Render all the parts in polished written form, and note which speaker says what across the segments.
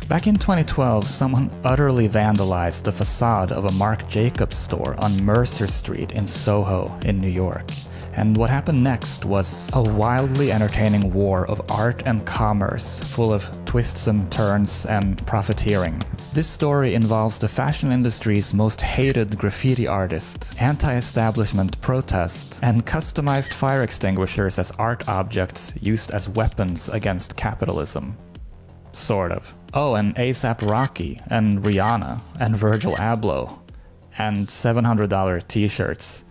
Speaker 1: Back in 2012, someone utterly vandalized the facade of a Marc Jacobs store on Mercer Street in Soho in New York. And what happened next was a wildly entertaining war of art and commerce, full of twists and turns and profiteering. This story involves the fashion industry's most hated graffiti artist, anti-establishment protests, and customized fire extinguishers as art objects used as weapons against capitalism. Sort of. Oh, and A$AP Rocky, and Rihanna, and Virgil Abloh, and $700 t-shirts.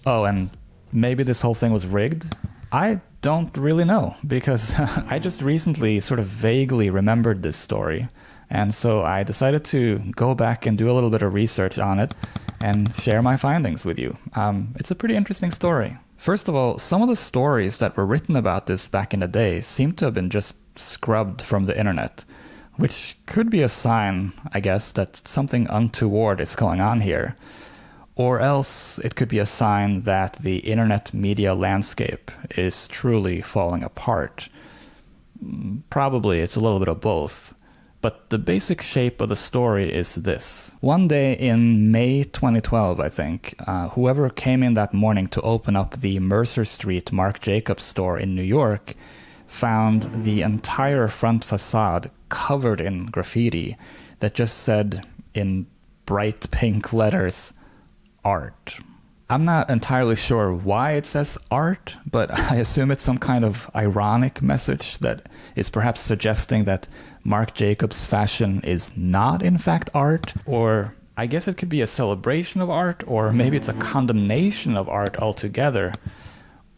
Speaker 1: Oh, and maybe this whole thing was rigged? I don't really know, because I just recently sort of vaguely remembered this story, and so I decided to go back and do a little bit of research on it and share my findings with you. It's a pretty interesting story. First of all, some of the stories that were written about this back in the day seem to have been just scrubbed from the internet, which could be a sign, I guess, that something untoward is going on here. Or else it could be a sign that the internet media landscape is truly falling apart. Probably it's a little bit of both. But the basic shape of the story is this. One day in May 2012, I think, whoever came in that morning to open up the Mercer Street Marc Jacobs store in New York found the entire front facade covered in graffiti that just said in bright pink letters, art. I'm not entirely sure why it says art, but I assume it's some kind of ironic message that is perhaps suggesting that Marc Jacobs' fashion is not in fact art, or I guess it could be a celebration of art, or maybe it's a condemnation of art altogether,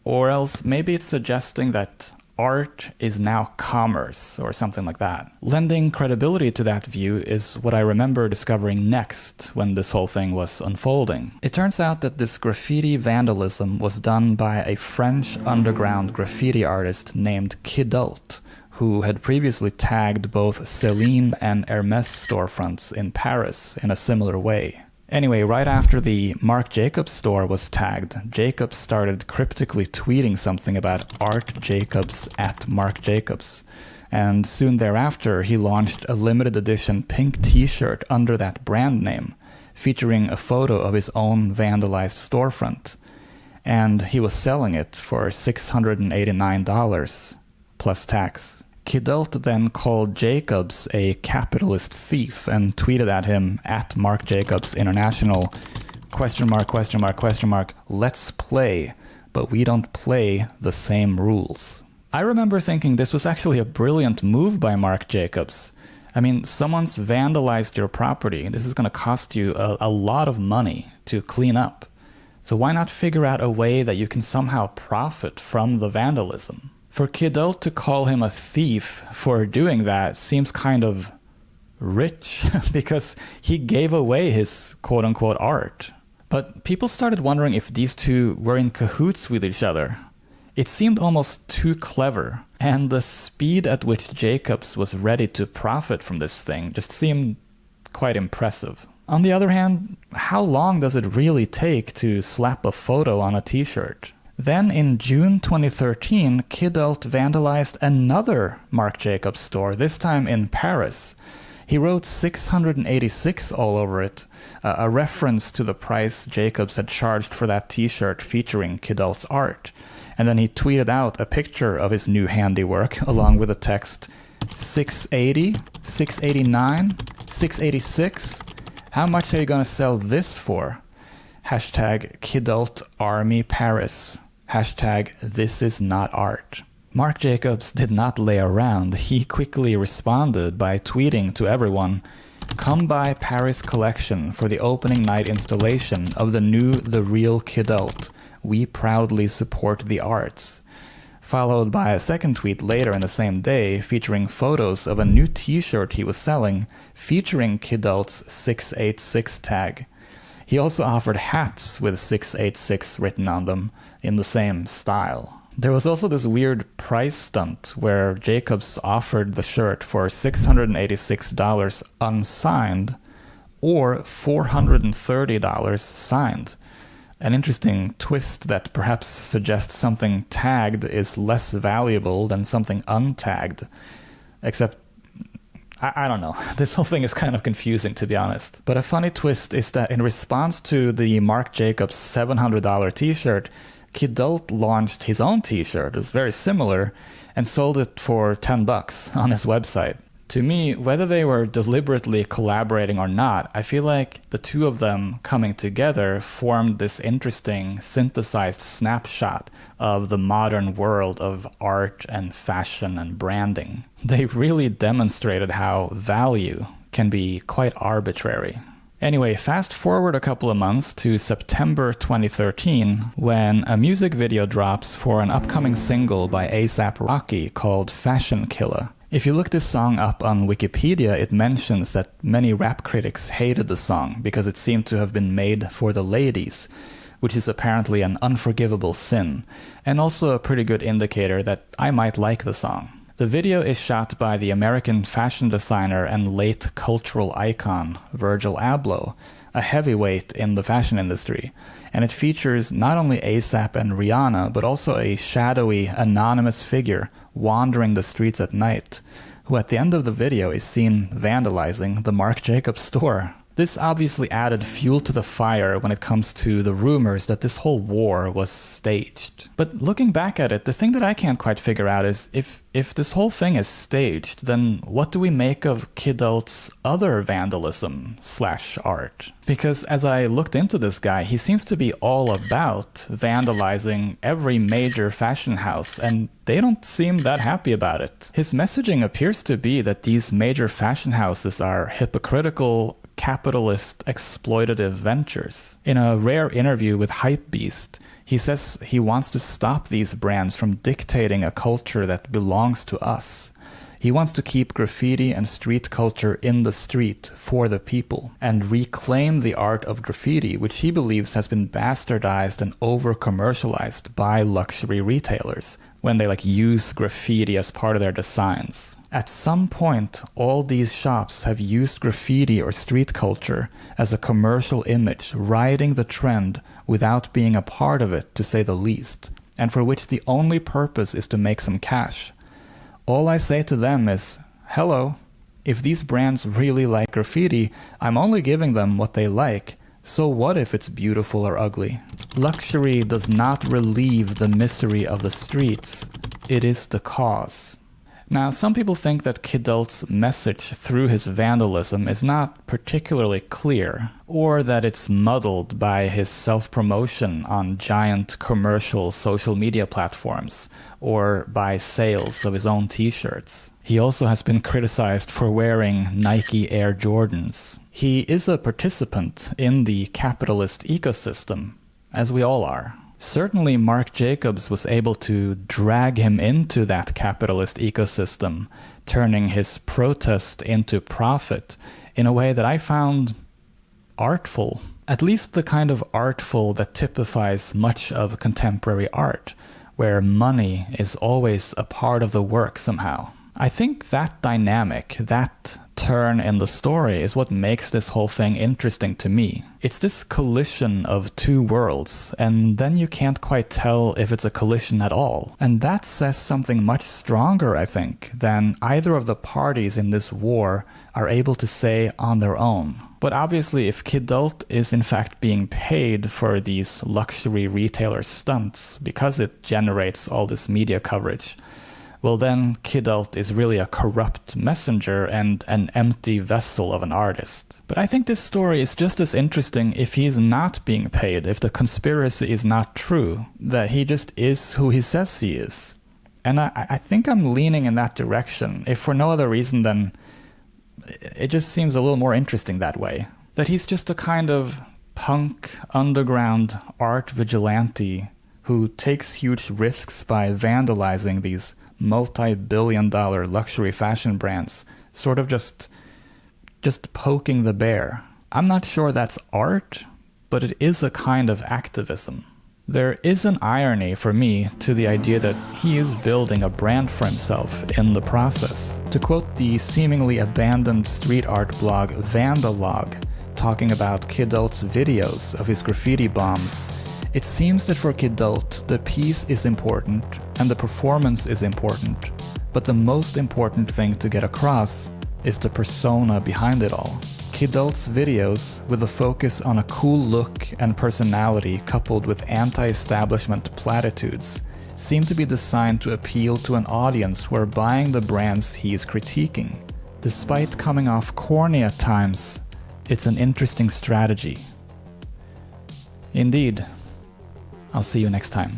Speaker 1: or else maybe it's suggesting that art is now commerce, or something like that. Lending credibility to that view is what I remember discovering next when this whole thing was unfolding. It turns out that this graffiti vandalism was done by a French underground graffiti artist named Kidult, who had previously tagged both Celine and Hermès storefronts in Paris in a similar way. Anyway, right after the Marc Jacobs store was tagged, Jacobs started cryptically tweeting something about Art Jacobs at Marc Jacobs. And soon thereafter, he launched a limited edition pink t-shirt under that brand name, featuring a photo of his own vandalized storefront. And he was selling it for $689 plus tax. Kidult then called Jacobs a capitalist thief and tweeted at him at Marc Jacobs International, question mark, let's play, but we don't play the same rules. I remember thinking this was actually a brilliant move by Marc Jacobs. I mean, someone's vandalized your property. This is going to cost you a lot of money to clean up. So why not figure out a way that you can somehow profit from the vandalism? For Kidult to call him a thief for doing that seems kind of rich, because he gave away his quote-unquote art. But people started wondering if these two were in cahoots with each other. It seemed almost too clever, and the speed at which Jacobs was ready to profit from this thing just seemed quite impressive. On the other hand, how long does it really take to slap a photo on a t-shirt? Then in June 2013, Kidult vandalized another Marc Jacobs store, this time in Paris. He wrote 686 all over it, a reference to the price Jacobs had charged for that t-shirt featuring Kidult's art. And then he tweeted out a picture of his new handiwork along with the text, 680, 689, 686. How much are you gonna sell this for? Hashtag Kidult Army Paris. Hashtag this is not art. Marc Jacobs did not lay around. He quickly responded by tweeting to everyone, "Come by Paris Collection for the opening night installation of the new The Real Kidult. We proudly support the arts." Followed by a second tweet later in the same day featuring photos of a new t-shirt he was selling featuring Kidult's 686 tag. He also offered hats with 686 written on them in the same style. There was also this weird price stunt where Jacobs offered the shirt for $686 unsigned or $430 signed. An interesting twist that perhaps suggests something tagged is less valuable than something untagged. Except, I don't know. This whole thing is kind of confusing, to be honest. But a funny twist is that in response to the Marc Jacobs $700 t-shirt, Kidult launched his own t-shirt. It was very similar and sold it for $10 on his website. To me, whether they were deliberately collaborating or not, I feel like the two of them coming together formed this interesting synthesized snapshot of the modern world of art and fashion and branding. They really demonstrated how value can be quite arbitrary. Anyway, fast forward a couple of months to September 2013, when a music video drops for an upcoming single by A$AP Rocky called Fashion Killer. If you look this song up on Wikipedia, it mentions that many rap critics hated the song because it seemed to have been made for the ladies, which is apparently an unforgivable sin, and also a pretty good indicator that I might like the song. The video is shot by the American fashion designer and late cultural icon Virgil Abloh, a heavyweight in the fashion industry, and it features not only A$AP and Rihanna, but also a shadowy, anonymous figure wandering the streets at night, who at the end of the video is seen vandalizing the Marc Jacobs store. This obviously added fuel to the fire when it comes to the rumors that this whole war was staged. But looking back at it, the thing that I can't quite figure out is if this whole thing is staged, then what do we make of Kidult's other vandalism / art? Because as I looked into this guy, he seems to be all about vandalizing every major fashion house, and they don't seem that happy about it. His messaging appears to be that these major fashion houses are hypocritical, capitalist, exploitative ventures. In a rare interview with Hypebeast, he says he wants to stop these brands from dictating a culture that belongs to us. He wants to keep graffiti and street culture in the street for the people and reclaim the art of graffiti, which he believes has been bastardized and over-commercialized by luxury retailers when they use graffiti as part of their designs. At some point, all these shops have used graffiti or street culture as a commercial image, riding the trend without being a part of it, to say the least, and for which the only purpose is to make some cash. All I say to them is, hello, if these brands really like graffiti, I'm only giving them what they like, so what if it's beautiful or ugly? Luxury does not relieve the misery of the streets, it is the cause. Now, some people think that Kidult's message through his vandalism is not particularly clear, or that it's muddled by his self-promotion on giant commercial social media platforms, or by sales of his own t-shirts. He also has been criticized for wearing Nike Air Jordans. He is a participant in the capitalist ecosystem, as we all are. Certainly Marc Jacobs was able to drag him into that capitalist ecosystem, turning his protest into profit in a way that I found artful. At least the kind of artful that typifies much of contemporary art, where money is always a part of the work somehow. I think that dynamic, that turn in the story, is what makes this whole thing interesting to me. It's this collision of two worlds, and then you can't quite tell if it's a collision at all. And that says something much stronger, I think, than either of the parties in this war are able to say on their own. But obviously, if Kidult is in fact being paid for these luxury retailer stunts because it generates all this media coverage, well then Kidult is really a corrupt messenger and an empty vessel of an artist. But I think this story is just as interesting if he's not being paid, if the conspiracy is not true, that he just is who he says he is. And I think I'm leaning in that direction, if for no other reason than it just seems a little more interesting that way. That he's just a kind of punk, underground art vigilante who takes huge risks by vandalizing these multi-billion-dollar luxury fashion brands, sort of just poking the bear. I'm not sure that's art, but it is a kind of activism. There is an irony for me to the idea that he is building a brand for himself in the process. To quote the seemingly abandoned street art blog Vandalog, talking about Kidult's videos of his graffiti bombs, it seems that for Kidult, the piece is important and the performance is important, but the most important thing to get across is the persona behind it all. Kidult's videos, with a focus on a cool look and personality coupled with anti-establishment platitudes, seem to be designed to appeal to an audience who are buying the brands he is critiquing. Despite coming off corny at times, it's an interesting strategy. Indeed. I'll see you next time.